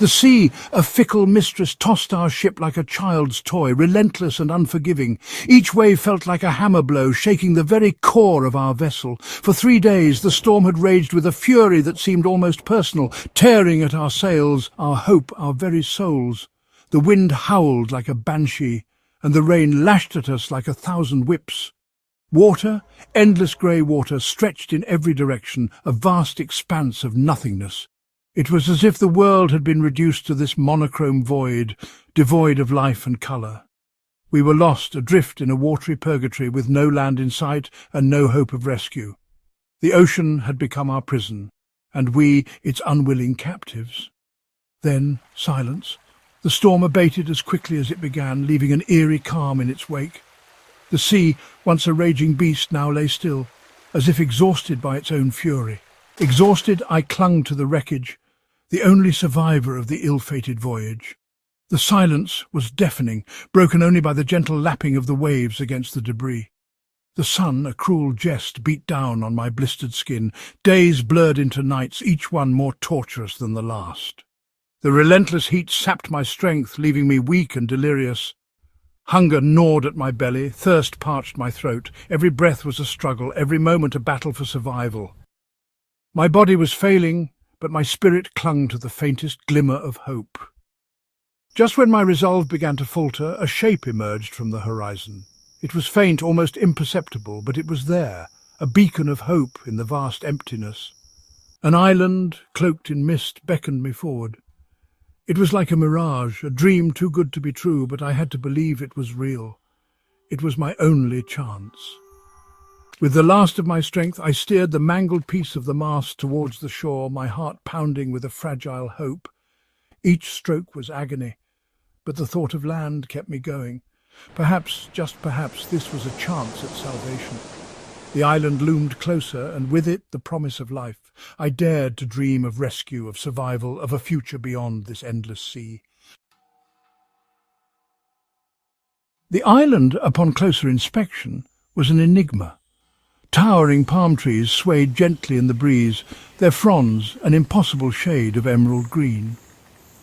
The sea, a fickle mistress, tossed our ship like a child's toy, relentless and unforgiving. Each wave felt like a hammer blow, shaking the very core of our vessel. For 3 days the storm had raged with a fury that seemed almost personal, tearing at our sails, our hope, our very souls. The wind howled like a banshee, and the rain lashed at us like 1,000 whips. Water, endless grey water, stretched in every direction, a vast expanse of nothingness. It was as if the world had been reduced to this monochrome void, devoid of life and colour. We were lost, adrift in a watery purgatory with no land in sight and no hope of rescue. The ocean had become our prison, and we its unwilling captives. Then silence. The storm abated as quickly as it began, leaving an eerie calm in its wake. The sea, once a raging beast, now lay still, as if exhausted by its own fury. Exhausted, I clung to the wreckage, the only survivor of the ill-fated voyage. The silence was deafening, broken only by the gentle lapping of the waves against the debris. The sun, a cruel jest, beat down on my blistered skin. Days blurred into nights, each one more torturous than the last. The relentless heat sapped my strength, leaving me weak and delirious. Hunger gnawed at my belly, thirst parched my throat. Every breath was a struggle, every moment a battle for survival. My body was failing, but my spirit clung to the faintest glimmer of hope. Just when my resolve began to falter, a shape emerged from the horizon. It was faint, almost imperceptible, but it was there, a beacon of hope in the vast emptiness. An island, cloaked in mist, beckoned me forward. It was like a mirage, a dream too good to be true, but I had to believe it was real. It was my only chance. With the last of my strength, I steered the mangled piece of the mast towards the shore, my heart pounding with a fragile hope. Each stroke was agony, but the thought of land kept me going. Perhaps, just perhaps, this was a chance at salvation. The island loomed closer, and with it the promise of life. I dared to dream of rescue, of survival, of a future beyond this endless sea. The island, upon closer inspection, was an enigma. Towering palm trees swayed gently in the breeze, their fronds an impossible shade of emerald green.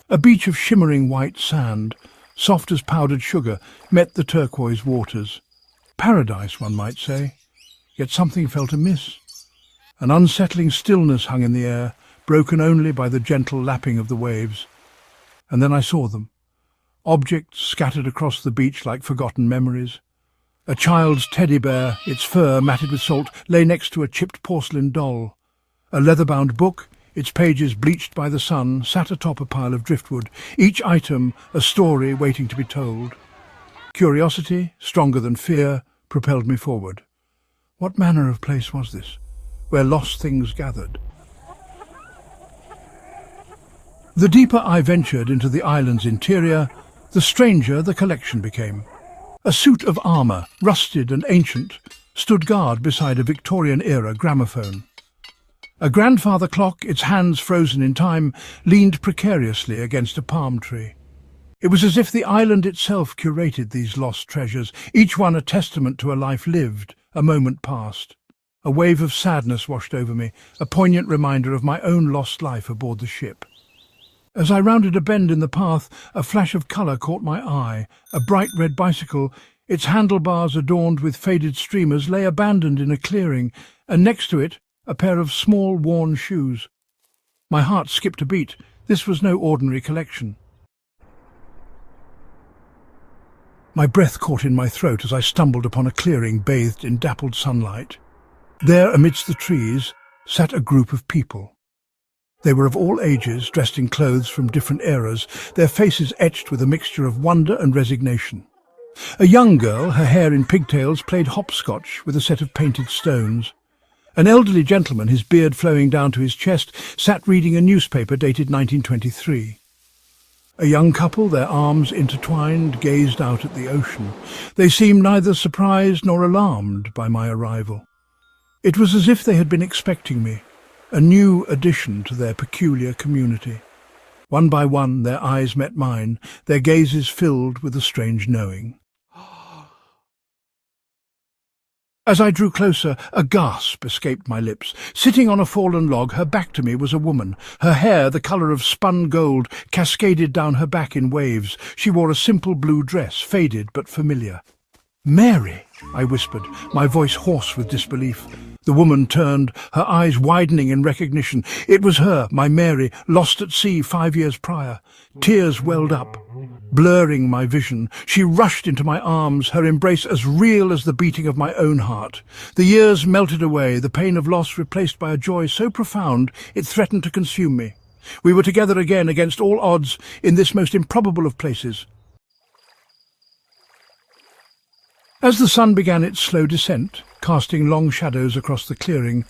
A beach of shimmering white sand, soft as powdered sugar, met the turquoise waters. Paradise, one might say. Yet something felt amiss. An unsettling stillness hung in the air, broken only by the gentle lapping of the waves. And then I saw them. Objects scattered across the beach like forgotten memories. A child's teddy bear, its fur matted with salt, lay next to a chipped porcelain doll. A leather-bound book, its pages bleached by the sun, sat atop a pile of driftwood, each item a story waiting to be told. Curiosity, stronger than fear, propelled me forward. What manner of place was this, where lost things gathered? The deeper I ventured into the island's interior, the stranger the collection became. A suit of armour, rusted and ancient, stood guard beside a Victorian-era gramophone. A grandfather clock, its hands frozen in time, leaned precariously against a palm tree. It was as if the island itself curated these lost treasures, each one a testament to a life lived, a moment past. A wave of sadness washed over me, a poignant reminder of my own lost life aboard the ship. As I rounded a bend in the path, a flash of colour caught my eye. A bright red bicycle, its handlebars adorned with faded streamers, lay abandoned in a clearing, and next to it, a pair of small, worn shoes. My heart skipped a beat. This was no ordinary collection. My breath caught in my throat as I stumbled upon a clearing bathed in dappled sunlight. There, amidst the trees, sat a group of people. They were of all ages, dressed in clothes from different eras, their faces etched with a mixture of wonder and resignation. A young girl, her hair in pigtails, played hopscotch with a set of painted stones. An elderly gentleman, his beard flowing down to his chest, sat reading a newspaper dated 1923. A young couple, their arms intertwined, gazed out at the ocean. They seemed neither surprised nor alarmed by my arrival. It was as if they had been expecting me, a new addition to their peculiar community. One by one their eyes met mine, their gazes filled with a strange knowing. As I drew closer, a gasp escaped my lips. Sitting on a fallen log, her back to me, was a woman. Her hair, the colour of spun gold, cascaded down her back in waves. She wore a simple blue dress, faded but familiar. "Mary," I whispered, my voice hoarse with disbelief. The woman turned, her eyes widening in recognition. It was her, my Mary, lost at sea 5 years prior. Tears welled up, blurring my vision. She rushed into my arms, her embrace as real as the beating of my own heart. The years melted away, the pain of loss replaced by a joy so profound it threatened to consume me. We were together again against all odds in this most improbable of places. As the sun began its slow descent, casting long shadows across the clearing,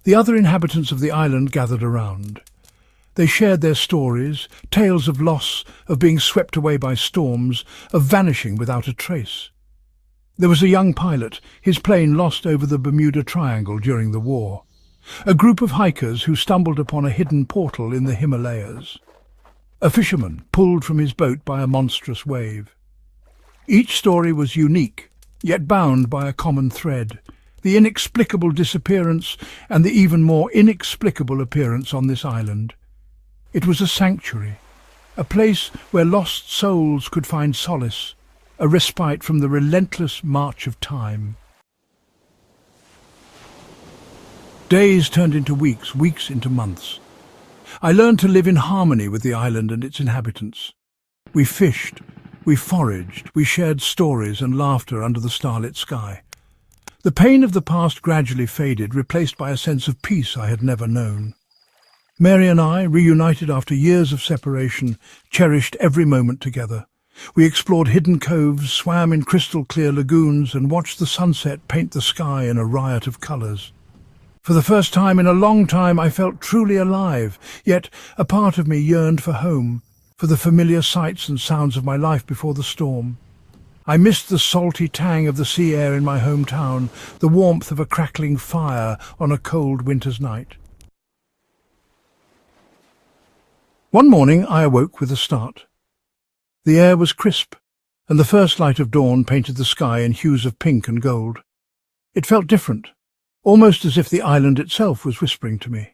the other inhabitants of the island gathered around. They shared their stories, tales of loss, of being swept away by storms, of vanishing without a trace. There was a young pilot, his plane lost over the Bermuda Triangle during the war. A group of hikers who stumbled upon a hidden portal in the Himalayas. A fisherman pulled from his boat by a monstrous wave. Each story was unique, yet bound by a common thread: the inexplicable disappearance and the even more inexplicable appearance on this island. It was a sanctuary, a place where lost souls could find solace, a respite from the relentless march of time. Days turned into weeks, weeks into months. I learned to live in harmony with the island and its inhabitants. We fished, we foraged, we shared stories and laughter under the starlit sky. The pain of the past gradually faded, replaced by a sense of peace I had never known. Mary and I, reunited after years of separation, cherished every moment together. We explored hidden coves, swam in crystal-clear lagoons, and watched the sunset paint the sky in a riot of colours. For the first time in a long time I felt truly alive, yet a part of me yearned for home, for the familiar sights and sounds of my life before the storm. I missed the salty tang of the sea air in my hometown, the warmth of a crackling fire on a cold winter's night. One morning I awoke with a start. The air was crisp, and the first light of dawn painted the sky in hues of pink and gold. It felt different, almost as if the island itself was whispering to me.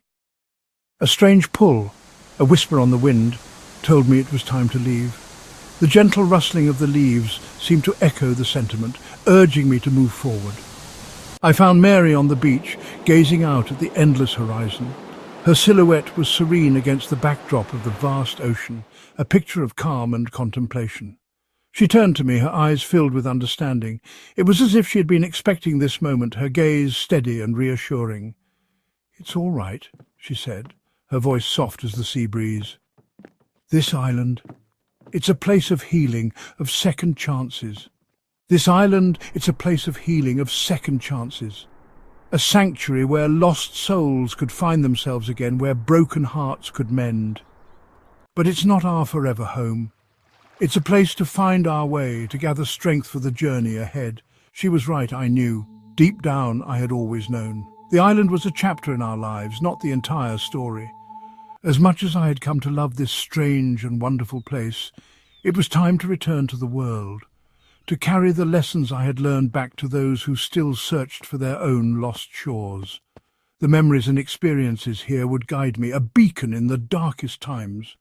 A strange pull, a whisper on the wind, told me it was time to leave. The gentle rustling of the leaves seemed to echo the sentiment, urging me to move forward. I found Mary on the beach, gazing out at the endless horizon. Her silhouette was serene against the backdrop of the vast ocean, a picture of calm and contemplation. She turned to me, her eyes filled with understanding. It was as if she had been expecting this moment, her gaze steady and reassuring. "It's all right," she said, her voice soft as the sea breeze. "This island, it's a place of healing, of second chances. This island, it's a place of healing, of second chances. A sanctuary where lost souls could find themselves again, where broken hearts could mend. But it's not our forever home. It's a place to find our way, to gather strength for the journey ahead." She was right, I knew. Deep down, I had always known. The island was a chapter in our lives, not the entire story. As much as I had come to love this strange and wonderful place, it was time to return to the world, to carry the lessons I had learned back to those who still searched for their own lost shores. The memories and experiences here would guide me, a beacon in the darkest times.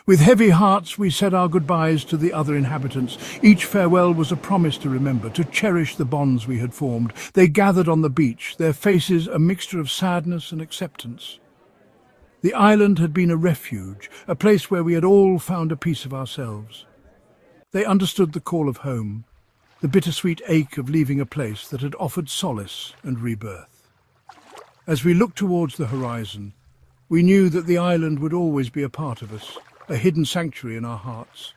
With heavy hearts we said our goodbyes to the other inhabitants. Each farewell was a promise to remember, to cherish the bonds we had formed. They gathered on the beach, their faces a mixture of sadness and acceptance. The island had been a refuge, a place where we had all found a piece of ourselves. They understood the call of home, the bittersweet ache of leaving a place that had offered solace and rebirth. As we looked towards the horizon, we knew that the island would always be a part of us, a hidden sanctuary in our hearts.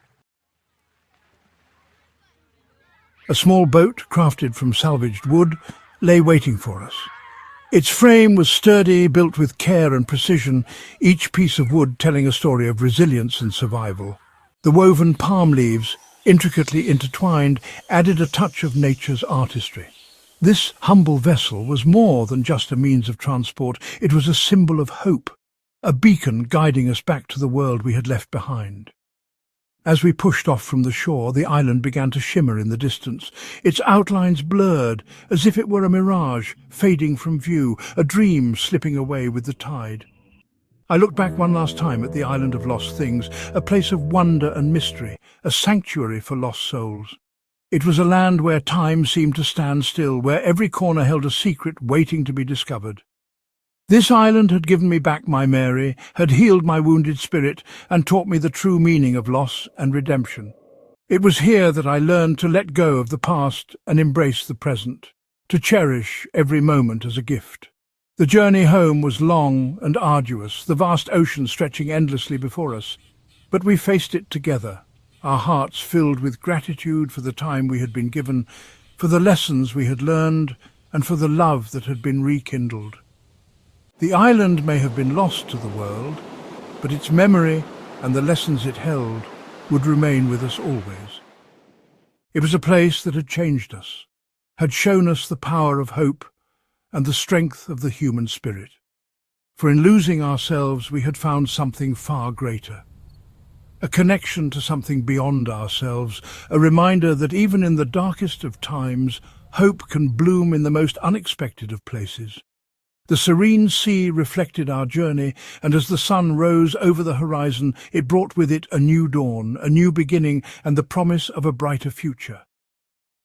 A small boat, crafted from salvaged wood, lay waiting for us. Its frame was sturdy, built with care and precision, each piece of wood telling a story of resilience and survival. The woven palm leaves, intricately intertwined, added a touch of nature's artistry. This humble vessel was more than just a means of transport. It was a symbol of hope, a beacon guiding us back to the world we had left behind. As we pushed off from the shore, the island began to shimmer in the distance, its outlines blurred, as if it were a mirage, fading from view, a dream slipping away with the tide. I looked back one last time at the island of lost things, a place of wonder and mystery, a sanctuary for lost souls. It was a land where time seemed to stand still, where every corner held a secret waiting to be discovered. This island had given me back my Mary, had healed my wounded spirit, and taught me the true meaning of loss and redemption. It was here that I learned to let go of the past and embrace the present, to cherish every moment as a gift. The journey home was long and arduous, the vast ocean stretching endlessly before us, but we faced it together, our hearts filled with gratitude for the time we had been given, for the lessons we had learned, and for the love that had been rekindled. The island may have been lost to the world, but its memory and the lessons it held would remain with us always. It was a place that had changed us, had shown us the power of hope and the strength of the human spirit. For in losing ourselves we had found something far greater, a connection to something beyond ourselves, a reminder that even in the darkest of times, hope can bloom in the most unexpected of places. The serene sea reflected our journey, and as the sun rose over the horizon, it brought with it a new dawn, a new beginning, and the promise of a brighter future.